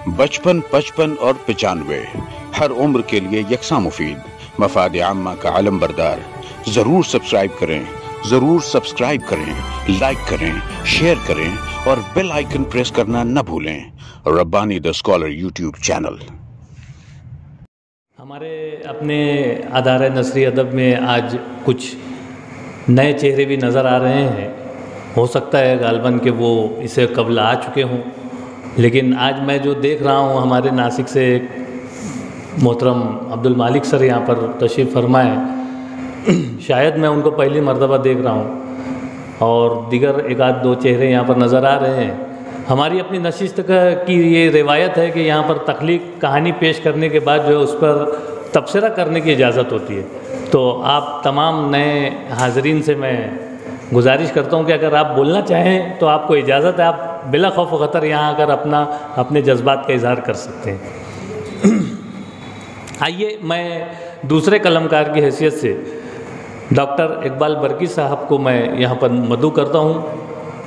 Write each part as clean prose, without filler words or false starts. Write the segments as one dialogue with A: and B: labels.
A: बचपन, 55 और 95 हर उम्र के लिए यकसा मुफीद, मफाद आम्मा का आलम बरदार। जरूर सब्सक्राइब करें, लाइक करें, शेयर करें और बेल आइकन प्रेस करना न भूलें। Rabbani the scholar YouTube channel.
B: हमारे अपने अदारे नसरी अदब में आज कुछ नए चेहरे भी नज़र आ रहे हैं। हो सकता है गालबन कि वो इसे कबल आ चुके हों, लेकिन आज मैं जो देख रहा हूँ, हमारे नासिक से मोहतरम अब्दुल मालिक सर यहाँ पर तशरीफ़ फरमाए। शायद मैं उनको पहली मर्तबा देख रहा हूँ और दीगर एक आध दो चेहरे यहाँ पर नज़र आ रहे हैं। हमारी अपनी नशिस्त की ये रिवायत है कि यहाँ पर तख्लीक कहानी पेश करने के बाद जो है उस पर तबसरा करने की इजाज़त होती है। तो आप तमाम नए हाज़रीन से मैं गुजारिश करता हूँ कि अगर आप बोलना चाहें तो आपको इजाज़त है, आप बिला खौफ व ख़तर यहाँ आकर अपने जज्बात का इजहार कर सकते हैं। आइए मैं दूसरे कलमकार की हैसियत से डॉक्टर इकबाल बरकी साहब को मैं यहाँ पर मदऊ करता हूँ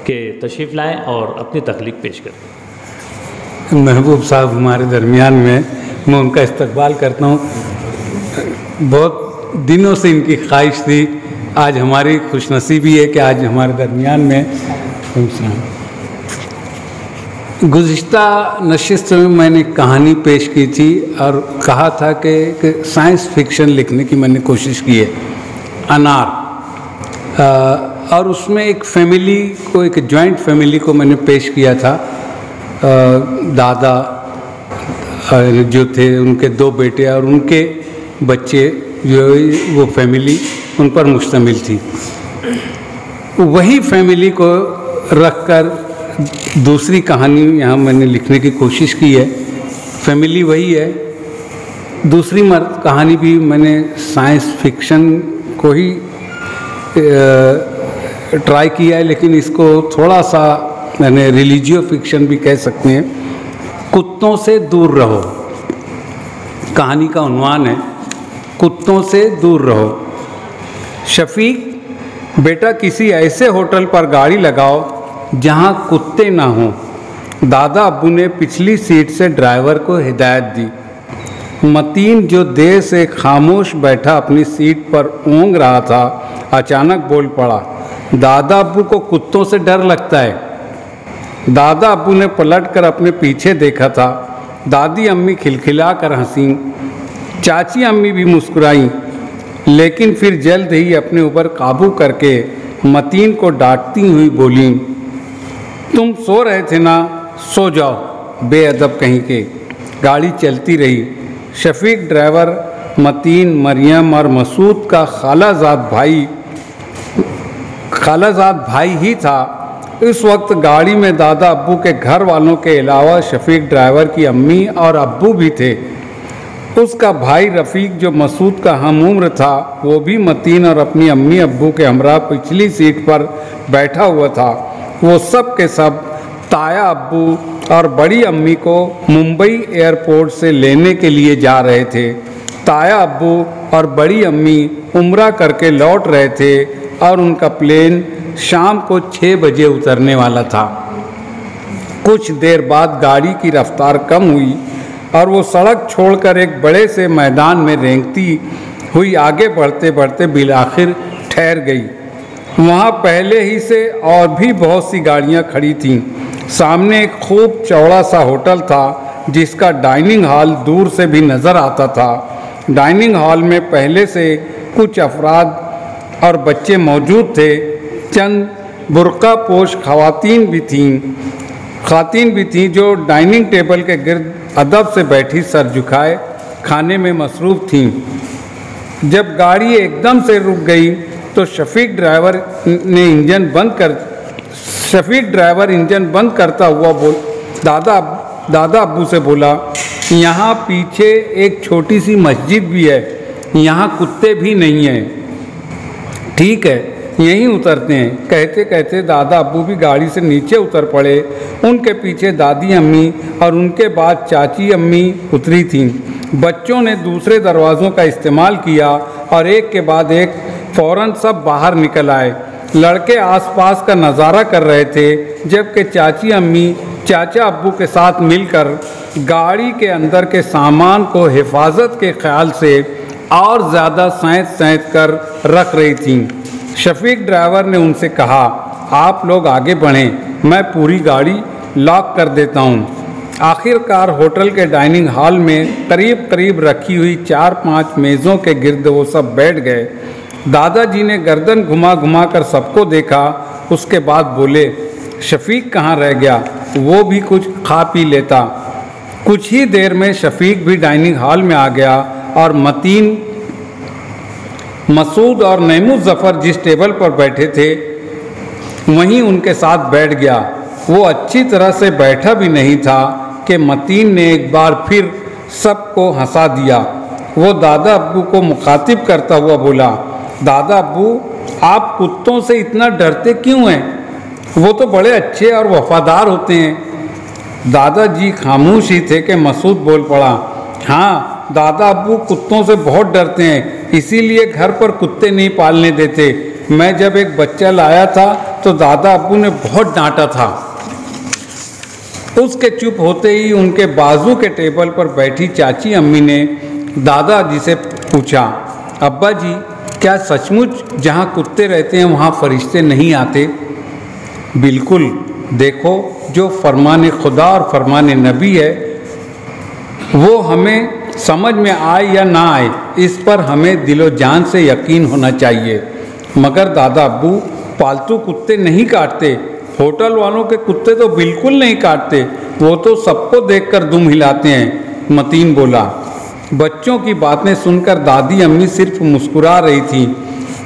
B: कि तशरीफ़ लाएँ और अपनी तख्लीक पेश करें।
C: महबूब साहब हमारे दरमियान में, मैं उनका इस्तकबाल करता हूँ। बहुत दिनों से इनकी ख्वाहिश थी, आज हमारी खुशनसीबी है कि आज हमारे दरमियान में। गुज़िश्ता नशिस्त में मैंने कहानी पेश की थी और कहा था कि साइंस फिक्शन लिखने की मैंने कोशिश की है, अनार। और उसमें एक फैमिली को, एक जॉइंट फैमिली को मैंने पेश किया था। दादा जो थे, उनके दो बेटे और उनके बच्चे, जो वो फैमिली उन पर मुश्तमिल थी। वही फैमिली को रखकर दूसरी कहानी यहाँ मैंने लिखने की कोशिश की है। फैमिली वही है, दूसरी कहानी भी मैंने साइंस फिक्शन को ही ट्राई किया है, लेकिन इसको थोड़ा सा मैंने रिलीजियो फिक्शन भी कह सकते हैं। कुत्तों से दूर रहो, कहानी का उन्वान है, कुत्तों से दूर रहो। शफीक, बेटा किसी ऐसे होटल पर गाड़ी लगाओ जहां कुत्ते ना हों। दादा अब्बू ने पिछली सीट से ड्राइवर को हिदायत दी। मतीन, जो देर से खामोश बैठा अपनी सीट पर ऊँघ रहा था, अचानक बोल पड़ा, दादा अब्बू को कुत्तों से डर लगता है। दादा अब्बू ने पलटकर अपने पीछे देखा था। दादी अम्मी खिलखिला कर हंसीं, चाची अम्मी भी मुस्कुराईं, लेकिन फिर जल्द ही अपने ऊपर काबू करके मतीन को डांटती हुई बोलीं, तुम सो रहे थे ना, सो जाओ, बेअदब कहीं के। गाड़ी चलती रही। शफीक ड्राइवर मतीन, मरियम और मसूद का खालाजाद भाई ही था। इस वक्त गाड़ी में दादा अब्बू के घर वालों के अलावा शफीक ड्राइवर की अम्मी और अब्बू भी थे। उसका भाई रफ़ीक, जो मसूद का हम उम्र था, वो भी मतीन और अपनी अम्मी अब्बू के हमरा पिछली सीट पर बैठा हुआ था। वो सब के सब ताया अब्बू और बड़ी अम्मी को मुंबई एयरपोर्ट से लेने के लिए जा रहे थे। ताया अब्बू और बड़ी अम्मी उम्रा करके लौट रहे थे और उनका प्लेन शाम को 6 बजे उतरने वाला था। कुछ देर बाद गाड़ी की रफ्तार कम हुई और वो सड़क छोड़कर एक बड़े से मैदान में रेंगती हुई आगे बढ़ते बढ़ते बिलाखिर ठहर गई। वहाँ पहले ही से और भी बहुत सी गाड़ियाँ खड़ी थीं। सामने एक खूब चौड़ा सा होटल था जिसका डाइनिंग हॉल दूर से भी नज़र आता था। डाइनिंग हॉल में पहले से कुछ अफराद और बच्चे मौजूद थे। चंद बुर्का पोश खातन भी थीं जो डाइनिंग टेबल के गिर्द अदब से बैठी सर झुकाए खाने में मसरूफ़ थीं। जब गाड़ी एकदम से रुक गई तो शफीक ड्राइवर इंजन बंद करता हुआ दादा अब्बू से बोला, यहाँ पीछे एक छोटी सी मस्जिद भी है, यहाँ कुत्ते भी नहीं हैं, ठीक है यहीं उतरते हैं। कहते कहते दादा अब्बू भी गाड़ी से नीचे उतर पड़े। उनके पीछे दादी अम्मी और उनके बाद चाची अम्मी उतरी थीं। बच्चों ने दूसरे दरवाज़ों का इस्तेमाल किया और एक के बाद एक फ़ौरन सब बाहर निकल आए। लड़के आसपास का नज़ारा कर रहे थे, जबकि चाची अम्मी चाचा अब्बू के साथ मिलकर गाड़ी के अंदर के सामान को हिफाजत के ख्याल से और ज़्यादा सैंत कर रख रही थीं। शफीक ड्राइवर ने उनसे कहा, आप लोग आगे बढ़ें, मैं पूरी गाड़ी लॉक कर देता हूँ। आखिरकार होटल के डाइनिंग हॉल में करीब करीब रखी हुई 4-5 मेज़ों के गिर्द वो सब बैठ गए। दादाजी ने गर्दन घुमा घुमा कर सबको देखा। उसके बाद बोले, शफीक कहाँ रह गया, वो भी कुछ खा पी लेता। कुछ ही देर में शफीक भी डाइनिंग हॉल में आ गया और मतीन, मसूद और नईमुज़ ज़फ़र जिस टेबल पर बैठे थे वहीं उनके साथ बैठ गया। वो अच्छी तरह से बैठा भी नहीं था कि मतीन ने एक बार फिर सबको हंसा दिया। वो दादा अब्बू को मुखातिब करता हुआ बोला, दादा अब्बू, आप कुत्तों से इतना डरते क्यों हैं? वो तो बड़े अच्छे और वफादार होते हैं। दादाजी खामोश ही थे कि मसूद बोल पड़ा, हाँ, दादा अब्बू कुत्तों से बहुत डरते हैं, इसीलिए घर पर कुत्ते नहीं पालने देते। मैं जब एक बच्चा लाया था तो दादा अब्बू ने बहुत डांटा था। उसके चुप होते ही उनके बाजू के टेबल पर बैठी चाची अम्मी ने दादाजी से पूछा, अब्बा जी, क्या सचमुच जहाँ कुत्ते रहते हैं वहाँ फरिश्ते नहीं आते? बिल्कुल, देखो, जो फरमान खुदा और फरमान नबी है वो हमें समझ में आए या ना आए, इस पर हमें दिलो जान से यकीन होना चाहिए। मगर दादा अब्बू पालतू कुत्ते नहीं काटते, होटल वालों के कुत्ते तो बिल्कुल नहीं काटते, वो तो सबको देखकर दुम हिलाते हैं, मतीन बोला। बच्चों की बातें सुनकर दादी अम्मी सिर्फ मुस्कुरा रही थी।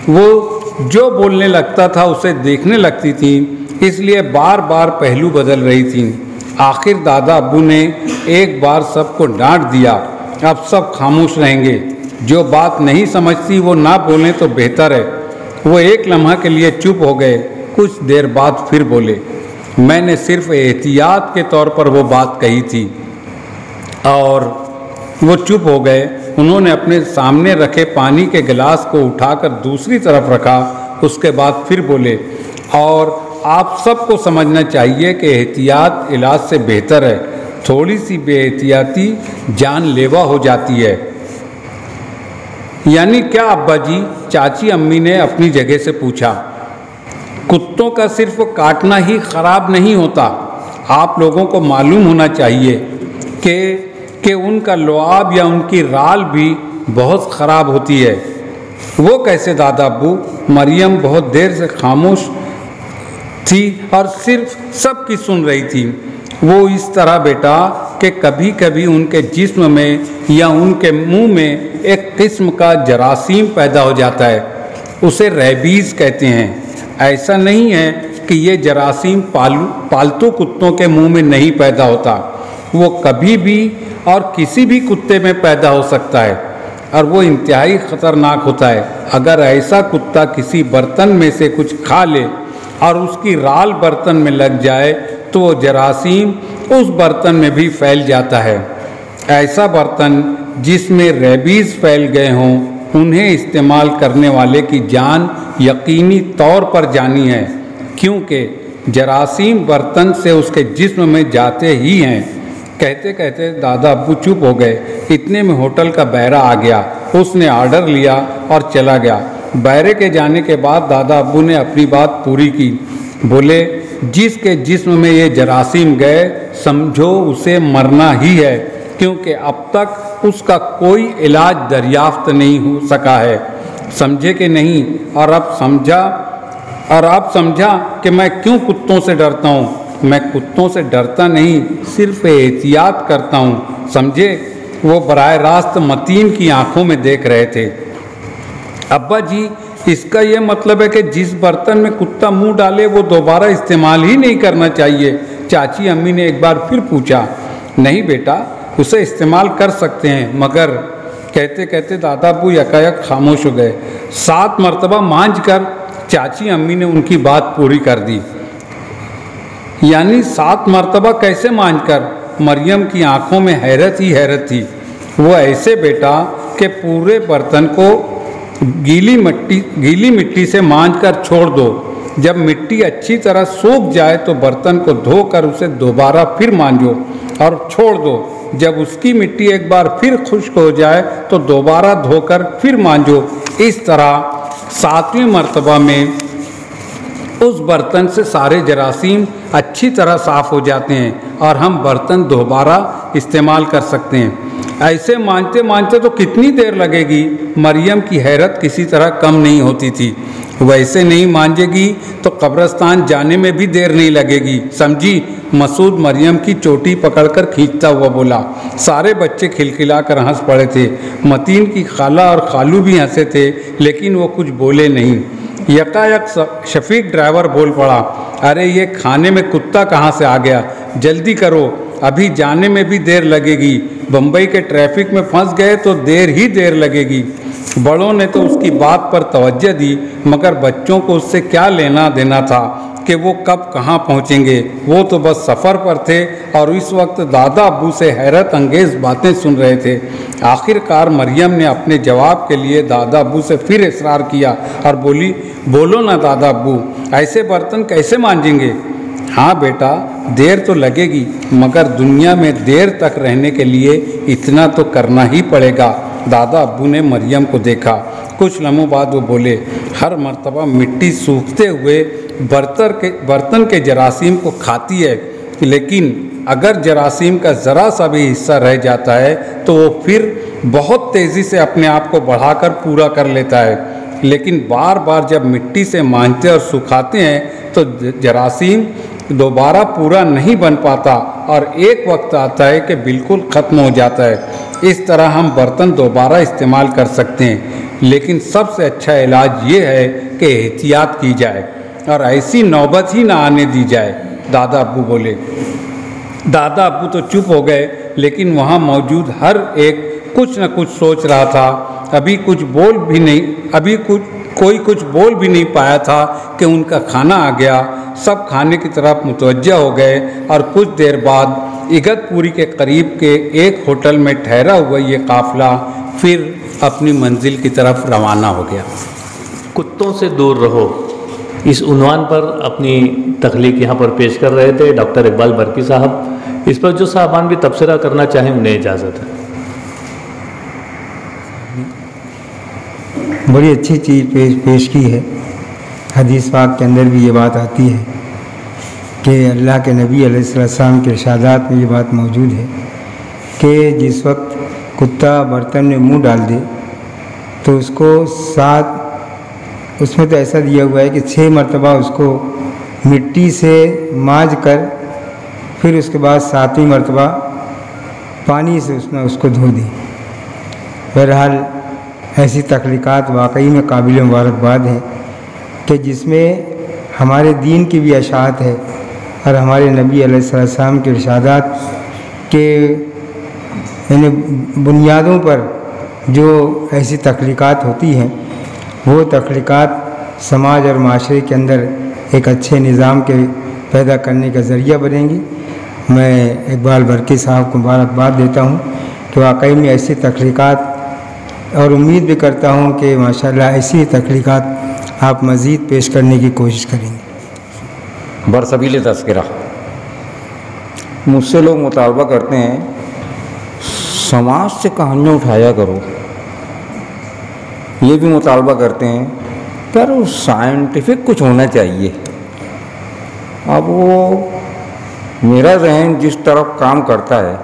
C: वो जो बोलने लगता था उसे देखने लगती थी, इसलिए बार बार पहलू बदल रही थी। आखिर दादा अब्बू ने एक बार सबको डांट दिया, अब सब खामोश रहेंगे, जो बात नहीं समझती वो ना बोलें तो बेहतर है। वो एक लम्हा के लिए चुप हो गए। कुछ देर बाद फिर बोले, मैंने सिर्फ एहतियात के तौर पर वो बात कही थी। और वो चुप हो गए। उन्होंने अपने सामने रखे पानी के गिलास को उठाकर दूसरी तरफ रखा। उसके बाद फिर बोले, और आप सबको समझना चाहिए कि एहतियात इलाज से बेहतर है, थोड़ी सी बेएहतियाती जानलेवा हो जाती है। यानी क्या अब्बा जी? चाची अम्मी ने अपनी जगह से पूछा। कुत्तों का सिर्फ काटना ही खराब नहीं होता, आप लोगों को मालूम होना चाहिए कि उनका लुआब या उनकी राल भी बहुत ख़राब होती है। वो कैसे दादा अब्बू? मरियम बहुत देर से खामोश थी और सिर्फ सबकी सुन रही थी। वो इस तरह बेटा कि कभी कभी उनके जिस्म में या उनके मुंह में एक किस्म का जरासीम पैदा हो जाता है, उसे रेबीज़ कहते हैं। ऐसा नहीं है कि ये जरासीम पालतू कुत्तों के मुंह में नहीं पैदा होता, वो कभी भी और किसी भी कुत्ते में पैदा हो सकता है और वो इंतहाई ख़तरनाक होता है। अगर ऐसा कुत्ता किसी बर्तन में से कुछ खा ले और उसकी राल बर्तन में लग जाए तो वो जरासीम उस बर्तन में भी फैल जाता है। ऐसा बर्तन जिसमें रेबीज़ फैल गए हों, उन्हें इस्तेमाल करने वाले की जान यकीनी तौर पर जानी है, क्योंकि जरासीम बर्तन से उसके जिस्म में जाते ही हैं। कहते कहते दादा अब्बू चुप हो गए। इतने में होटल का बैरा आ गया। उसने ऑर्डर लिया और चला गया। बैरे के जाने के बाद दादा अब्बू ने अपनी बात पूरी की। बोले, जिसके जिस्म में ये जरासीम गए समझो उसे मरना ही है, क्योंकि अब तक उसका कोई इलाज दरियाफ्त नहीं हो सका है। समझे कि नहीं? और आप समझा कि मैं क्यों कुत्तों से डरता हूँ। मैं कुत्तों से डरता नहीं, सिर्फ एहतियात करता हूँ, समझे? वो बराह रास्त मतीन की आंखों में देख रहे थे। अब्बा जी, इसका ये मतलब है कि जिस बर्तन में कुत्ता मुंह डाले वो दोबारा इस्तेमाल ही नहीं करना चाहिए? चाची अम्मी ने एक बार फिर पूछा। नहीं बेटा, उसे इस्तेमाल कर सकते हैं, मगर कहते कहते दादा अब्बू यकायक खामोश हो गए। 7 मरतबा मांझ कर चाची अम्मी ने उनकी बात पूरी कर दी। यानी 7 मरतबा कैसे मांझ कर? मरियम की आंखों में हैरत ही हैरत थी। वो ऐसे बेटा कि पूरे बर्तन को गीली मिट्टी से मांझ कर छोड़ दो, जब मिट्टी अच्छी तरह सूख जाए तो बर्तन को धोकर उसे दोबारा फिर मांजो और छोड़ दो। जब उसकी मिट्टी एक बार फिर खुश्क हो जाए तो दोबारा धोकर फिर मांजो। इस तरह 7वीं मर्तबा में उस बर्तन से सारे जरासीम अच्छी तरह साफ़ हो जाते हैं और हम बर्तन दोबारा इस्तेमाल कर सकते हैं। ऐसे मांजते मांजते तो कितनी देर लगेगी? मरियम की हैरत किसी तरह कम नहीं होती थी। वैसे नहीं मांजेगी तो कब्रिस्तान जाने में भी देर नहीं लगेगी, समझी? मसूद मरियम की चोटी पकड़कर खींचता हुआ बोला। सारे बच्चे खिलखिलाकर हंस पड़े थे। मतीन की खाला और खालू भी हंसे थे, लेकिन वो कुछ बोले नहीं। यकायक शफीक ड्राइवर बोल पड़ा, अरे ये खाने में कुत्ता कहाँ से आ गया? जल्दी करो, अभी जाने में भी देर लगेगी। बम्बई के ट्रैफिक में फंस गए तो देर लगेगी। बड़ों ने तो उसकी बात पर तवज्जो दी, मगर बच्चों को उससे क्या लेना देना था कि वो कब कहाँ पहुँचेंगे। वो तो बस सफ़र पर थे और इस वक्त दादा अब्बू से हैरत अंगेज़ बातें सुन रहे थे। आखिरकार मरियम ने अपने जवाब के लिए दादा अब्बू से फिर इसरार किया और बोली, बोलो ना दादा अब्बू, ऐसे बर्तन कैसे मांजेंगे? हाँ बेटा, देर तो लगेगी, मगर दुनिया में देर तक रहने के लिए इतना तो करना ही पड़ेगा। दादा अब्बू ने मरियम को देखा। कुछ लम्हों बाद वो बोले, हर मर्तबा मिट्टी सूखते हुए बर्तन के जरासीम को खाती है, लेकिन अगर जरासीम का ज़रा सा भी हिस्सा रह जाता है तो वो फिर बहुत तेज़ी से अपने आप को बढ़ाकर पूरा कर लेता है। लेकिन बार बार जब मिट्टी से मांजते और सुखाते हैं तो जरासीम दोबारा पूरा नहीं बन पाता और एक वक्त आता है कि बिल्कुल ख़त्म हो जाता है। इस तरह हम बर्तन दोबारा इस्तेमाल कर सकते हैं, लेकिन सबसे अच्छा इलाज ये है कि एहतियात की जाए और ऐसी नौबत ही ना आने दी जाए, दादा अब्बू बोले। दादा अब्बू तो चुप हो गए, लेकिन वहाँ मौजूद हर एक कुछ न कुछ सोच रहा था। कोई कुछ बोल भी नहीं पाया था कि उनका खाना आ गया। सब खाने की तरफ मुतवज्जा हो गए और कुछ देर बाद इगतपुरी के करीब के एक होटल में ठहरा हुआ ये काफ़िला फिर अपनी मंजिल की तरफ रवाना हो गया।
B: कुत्तों से दूर रहो, इस उन्वान पर अपनी तख्लीक यहाँ पर पेश कर रहे थे डॉक्टर इकबाल बरकी साहब। इस पर जो साहबान भी तबसरा करना चाहें उन्हें इजाज़त है।
D: बड़ी अच्छी चीज़ पेश की है। हदीस पाक के अंदर भी ये बात आती है कि अल्लाह के नबी अलैहिस्सलाम के इरशादात में ये बात मौजूद है कि जिस वक्त कुत्ता बर्तन में मुंह डाल दे तो उसको उसमें तो ऐसा दिया हुआ है कि 6 मरतबा उसको मिट्टी से मांज कर फिर उसके बाद 7वीं मरतबा पानी से उसको धो दी। बहरहाल ऐसी तख्लीक़ात वाकई में काबिल मुबारकबाद हैं कि जिसमें हमारे दीन की भी अशात है और हमारे नबी अलैहिस्सलाम के इरशादात के यानी बुनियादों पर जो ऐसी तख्लीक़ात होती हैं वो तख्लीक़ात समाज और माशरे के अंदर एक अच्छे निज़ाम के पैदा करने का ज़रिया बनेंगी। मैं इकबाल बरकी साहब को मुबारकबाद देता हूँ कि वाकई में ऐसी तख्लीक़ात, और उम्मीद भी करता हूँ कि माशाअल्लाह ऐसी तख्लीक़ात आप मज़ीद पेश करने की कोशिश करेंगे।
E: बरसबील तज़किरा मुझसे लोग मुतालबा करते हैं समाज से कहानियाँ उठाया करो। ये भी मुतालबा करते हैं कि यार साइंटिफिक कुछ होना चाहिए। अब वो मेरा जहन जिस तरफ काम करता है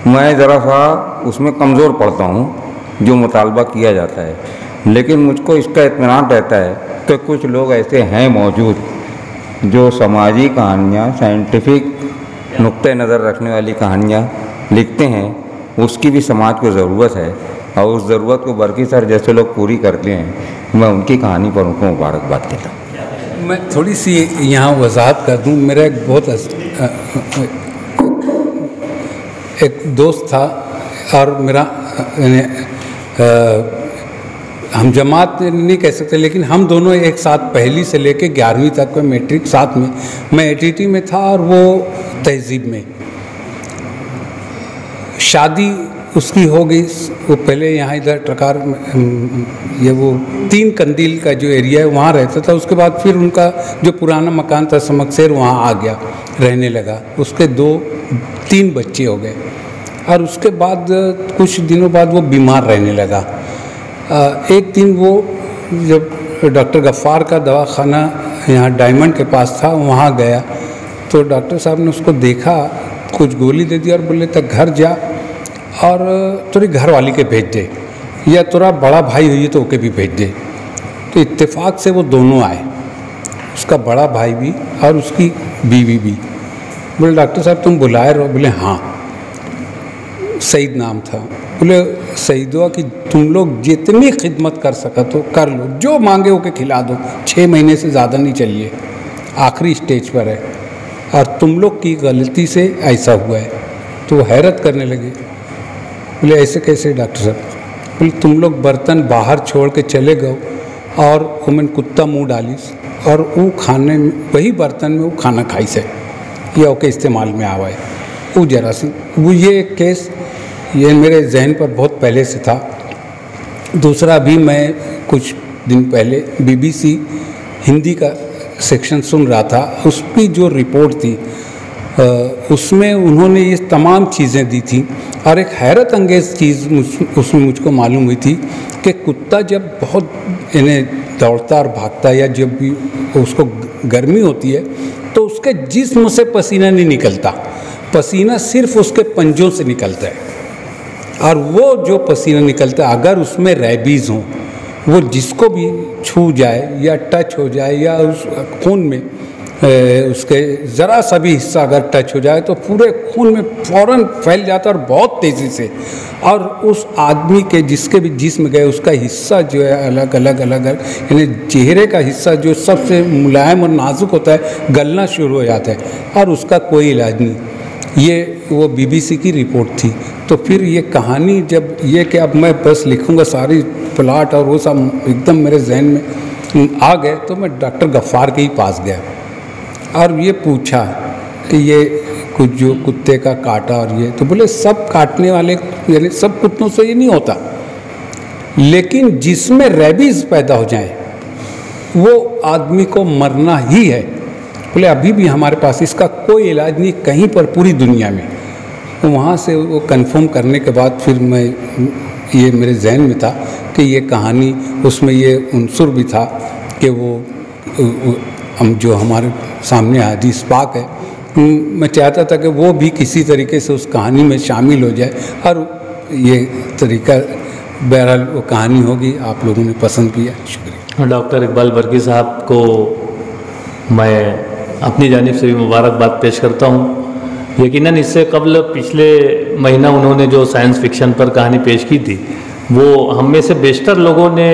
E: मैं ज़रा सा उसमें कमज़ोर पड़ता हूँ जो मुतालबा किया जाता है, लेकिन मुझको इसका इत्मीनान रहता है कि कुछ लोग ऐसे हैं मौजूद जो समाजी कहानियाँ, साइंटिफिक नुक्ते नज़र रखने वाली कहानियाँ लिखते हैं। उसकी भी समाज को ज़रूरत है और उस ज़रूरत को बरकी सर जैसे लोग पूरी करते हैं। मैं उनकी कहानी पर उनको मुबारकबाद देता हूँ।
C: मैं थोड़ी सी यहाँ वजाहत कर दूँ। मेरा एक बहुत एक दोस्त था और मेरा हम जमात नहीं कह सकते, लेकिन हम दोनों एक साथ पहली से लेके 11वीं तक में मैट्रिक साथ में, मैं एटीटी में था और वो तहजीब में। शादी उसकी हो गई। वो पहले यहाँ इधर ट्रकार ये वो 3 कंदील का जो एरिया है वहाँ रहता था। उसके बाद फिर उनका जो पुराना मकान था समकसेर वहाँ आ गया, रहने लगा। उसके 2-3 बच्चे हो गए और उसके बाद कुछ दिनों बाद वो बीमार रहने लगा। एक दिन वो जब डॉक्टर गफ्फार का दवाखाना यहाँ डायमंड के पास था वहाँ गया तो डॉक्टर साहब ने उसको देखा, कुछ गोली दे दी और बोले तक घर जा और तेरी घरवाली के भेज दे या तेरा बड़ा भाई हुई तो ओके भी भेज दे। तो इत्तेफाक से वो दोनों आए, उसका बड़ा भाई भी और उसकी बीवी भी। बोले डॉक्टर साहब तुम बुलाए रहो? बोले हाँ। सईद नाम था। बोले सईदवा कि तुम लोग जितनी खिदमत कर सका तो कर लो, जो मांगे ओके खिला दो, 6 महीने से ज़्यादा नहीं चलिए, आखिरी स्टेज पर है और तुम लोग की गलती से ऐसा हुआ है। तो वो हैरत करने लगे। बोले ऐसे कैसे डॉक्टर साहब? बोले तुम लोग बर्तन बाहर छोड़ के चले गए और वो मैंने कुत्ता मुँह डालीस और वो खाने में वही बर्तन में वो खाना खाई से या ओके इस्तेमाल में आवा है। वो जरा सी वो ये एक केस ये मेरे जहन पर बहुत पहले से था। दूसरा भी मैं कुछ दिन पहले BBC हिंदी का सेक्शन सुन रहा था, उसकी जो रिपोर्ट थी उसमें उन्होंने ये तमाम चीज़ें दी थी और एक हैरत अंगेज़ चीज़ उसमें मुझको मालूम हुई थी कि कुत्ता जब बहुत इन्हें दौड़ता और भागता या जब भी उसको गर्मी होती है तो उसके जिस्म से पसीना नहीं निकलता, पसीना सिर्फ उसके पंजों से निकलता है। और वो जो पसीना निकलता है अगर उसमें रैबीज़ हो, वो जिसको भी छू जाए या टच हो जाए या उस खून में उसके ज़रा सा भी हिस्सा अगर टच हो जाए तो पूरे खून में फ़ौरन फैल जाता है और बहुत तेज़ी से। और उस आदमी के जिसके भी जिस्म गए उसका हिस्सा जो है अलग अलग यानी चेहरे का हिस्सा जो सबसे मुलायम और नाजुक होता है गलना शुरू हो जाता है और उसका कोई इलाज नहीं। ये वो BBC की रिपोर्ट थी। तो फिर ये कहानी जब ये कि अब मैं बस लिखूँगा सारी प्लाट और वो सब एकदम मेरे जहन में आ गए तो मैं डॉक्टर गफ्फार के ही पास गया और ये पूछा कि ये कुछ जो कुत्ते का काटा और ये, तो बोले सब काटने वाले यानी सब कुत्तों से ये नहीं होता, लेकिन जिसमें रैबीज़ पैदा हो जाए वो आदमी को मरना ही है। बोले अभी भी हमारे पास इसका कोई इलाज नहीं कहीं पर पूरी दुनिया में। तो वहाँ से वो कंफर्म करने के बाद फिर मैं ये मेरे जहन में था कि ये कहानी उसमें ये उनसुर भी था कि वो हम जो हमारे सामने हदीस पाक है, मैं चाहता था कि वो भी किसी तरीके से उस कहानी में शामिल हो जाए और ये तरीका बहरहाल वो कहानी होगी, आप लोगों ने पसंद किया, शुक्रिया।
B: डॉक्टर इकबाल बर्की साहब को मैं अपनी जानिब से भी मुबारकबाद पेश करता हूँ। यकीनन इससे कबल पिछले महीना उन्होंने जो साइंस फिक्शन पर कहानी पेश की थी वो हम में से बेशतर लोगों ने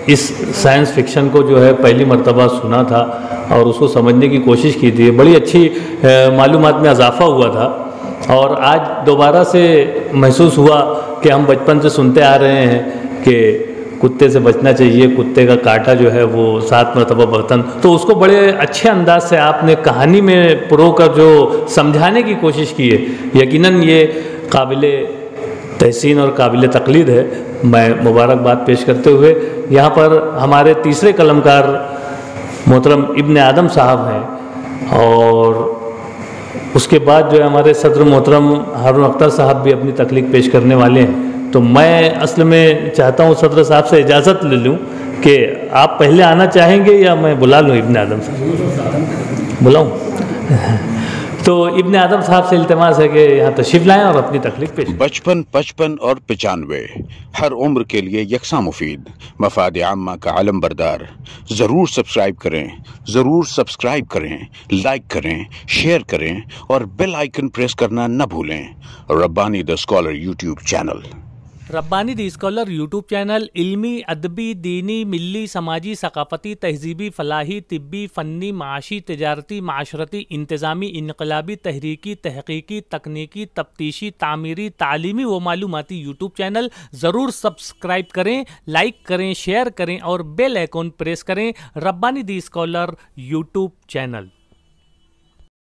B: इस साइंस फिक्शन को जो है पहली मर्तबा सुना था और उसको समझने की कोशिश की थी। बड़ी अच्छी मालूमात में इजाफ़ा हुआ था और आज दोबारा से महसूस हुआ कि हम बचपन से सुनते आ रहे हैं कि कुत्ते से बचना चाहिए, कुत्ते का काटा जो है वो 7 मरतबा बर्तन। तो उसको बड़े अच्छे अंदाज से आपने कहानी में परोकर जो समझाने की कोशिश की है, यकीनन ये काबिल तहसीन और काबिल तकलीद है। मैं मुबारकबाद पेश करते हुए यहाँ पर हमारे तीसरे कलमकार मोहतरम इब्न आदम साहब हैं और उसके बाद जो है हमारे सदर मोहतरम हारून अख्तर साहब भी अपनी तकलीफ पेश करने वाले हैं। तो मैं असल में चाहता हूँ सदर साहब से इजाज़त ले लूँ कि आप पहले आना चाहेंगे या मैं बुला लूँ इब्न आदम साहब? बुलाऊँ? तो इब्न आदम साहब से इल्तिमास है कि यहाँ तशरीफ लाएं और अपनी तकलीफ पेश।
A: 55, 55 और 95 हर उम्र के लिए यकसा मुफीद, मफाद आम्मा का आलम बरदार। ज़रूर सब्सक्राइब करें, ज़रूर सब्सक्राइब करें, लाइक करें, शेयर करें और बेल आइकन प्रेस करना न भूलें। Rabbani the scholar YouTube channel.
B: Rabbani the scholar YouTube channel इल्मी, अदबी, दीनी, मिली, समाजी, सकाफती, तहजीबी, फलाही, तिब्बी, फ़न्नी, माशी, तिजारती, माशरती, इंतज़ामी, इनकलाबी, तहरीकी, तहकीकी, तकनीकी, तफ्तीशी, तामीरी, तालीमी व मालूमाती यूट्यूब चैनल। ज़रूर सब्सक्राइब करें, लाइक करें, शेयर करें और बेल आइकन प्रेस करें। Rabbani the scholar YouTube channel.